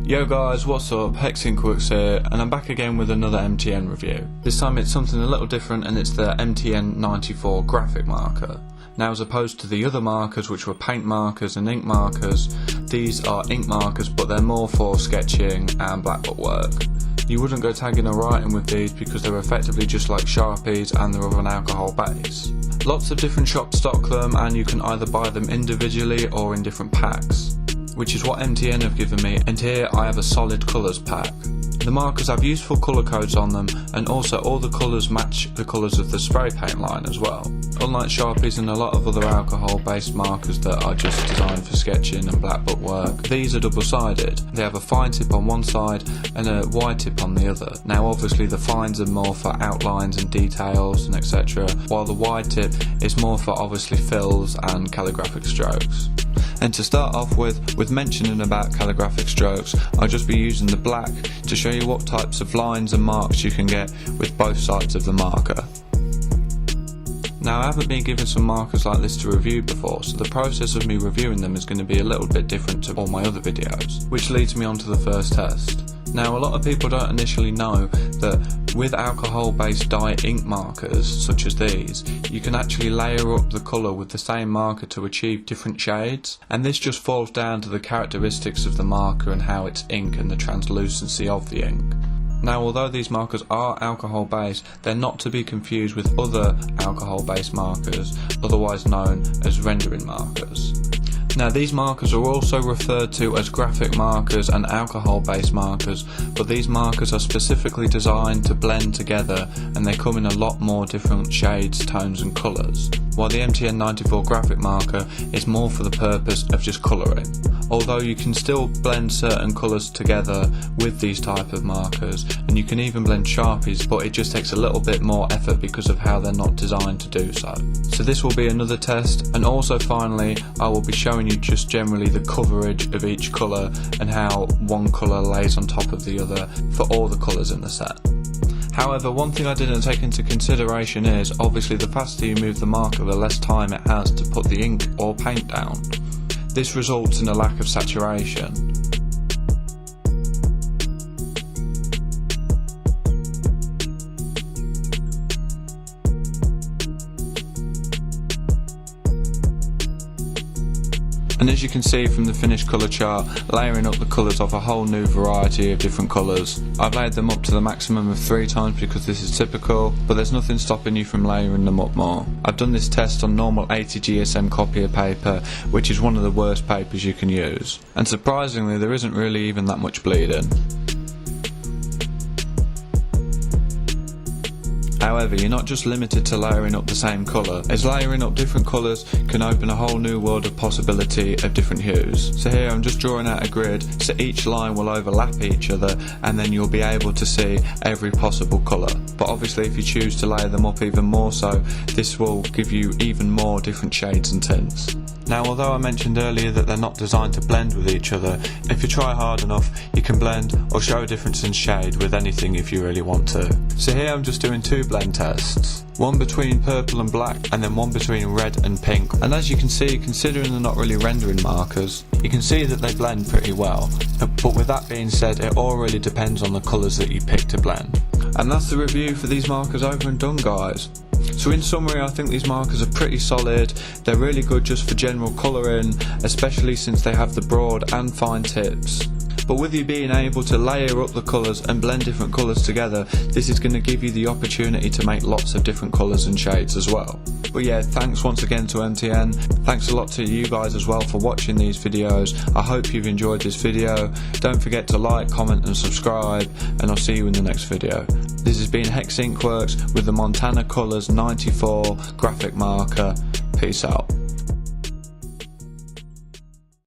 Yo guys, what's up? HexxInkworks here, and I'm back again with another MTN review. This time it's something a little different, and it's the MTN 94 graphic marker. Now, as opposed to the other markers, which were paint markers and ink markers, these are ink markers, but they're more for sketching and blackboard work. You wouldn't go tagging or writing with these because they're effectively just like sharpies and they're of an alcohol base. Lots of different shops stock them, and you can either buy them individually or in different packs, which is what MTN have given me, and here I have a solid colours pack. The markers have useful colour codes on them, and also all the colours match the colours of the spray paint line as well. Unlike sharpies and a lot of other alcohol based markers that are just designed for sketching and blackboard work, these are double sided. They have a fine tip on one side and a wide tip on the other. Now obviously the fines are more for outlines and details and etc, while the wide tip is more for obviously fills and calligraphic strokes. And to start off with mentioning about calligraphic strokes, I'll just be using the black to show you what types of lines and marks you can get with both sides of the marker. Now, I haven't been given some markers like this to review before, so the process of me reviewing them is going to be a little bit different to all my other videos, which leads me on to the first test. Now, a lot of people don't initially know that with alcohol-based dye ink markers, such as these, you can actually layer up the colour with the same marker to achieve different shades, and this just falls down to the characteristics of the marker and how it's ink and the translucency of the ink. Now, although these markers are alcohol-based, they're not to be confused with other alcohol-based markers, otherwise known as rendering markers. Now, these markers are also referred to as graphic markers and alcohol-based markers, but these markers are specifically designed to blend together, and they come in a lot more different shades, tones and colours, while the MTN 94 graphic marker is more for the purpose of just colouring. Although you can still blend certain colours together with these type of markers, and you can even blend sharpies, but it just takes a little bit more effort because of how they're not designed to do so. So this will be another test, and also finally I will be showing you just generally the coverage of each colour and how one colour lays on top of the other for all the colours in the set. However, one thing I didn't take into consideration is obviously the faster you move the marker, the less time it has to put the ink or paint down. This results in a lack of saturation. And as you can see from the finished colour chart, layering up the colours of a whole new variety of different colours. I've laid them up to the maximum of 3 times because this is typical, but there's nothing stopping you from layering them up more. I've done this test on normal 80 GSM copier paper, which is one of the worst papers you can use. And surprisingly, there isn't really even that much bleeding. However, you're not just limited to layering up the same colour, as layering up different colours can open a whole new world of possibility of different hues. So here I'm just drawing out a grid, so each line will overlap each other, and then you'll be able to see every possible colour. But obviously if you choose to layer them up even more so, this will give you even more different shades and tints. Now, although I mentioned earlier that they're not designed to blend with each other, if you try hard enough you can blend or show a difference in shade with anything if you really want to. So here I'm just doing 2 blend tests, one between purple and black and then one between red and pink, and as you can see, considering they're not really rendering markers, you can see that they blend pretty well, but with that being said, it all really depends on the colours that you pick to blend. And that's the review for these markers over and done, guys. So in summary, I think these markers are pretty solid. They're really good just for general colouring, especially since they have the broad and fine tips. But with you being able to layer up the colours and blend different colours together, this is going to give you the opportunity to make lots of different colours and shades as well. But yeah, thanks once again to MTN. Thanks a lot to you guys as well for watching these videos. I hope you've enjoyed this video. Don't forget to like, comment and subscribe, and I'll see you in the next video. This has been HexxInkworks with the Montana Colors 94 graphic marker. Peace out.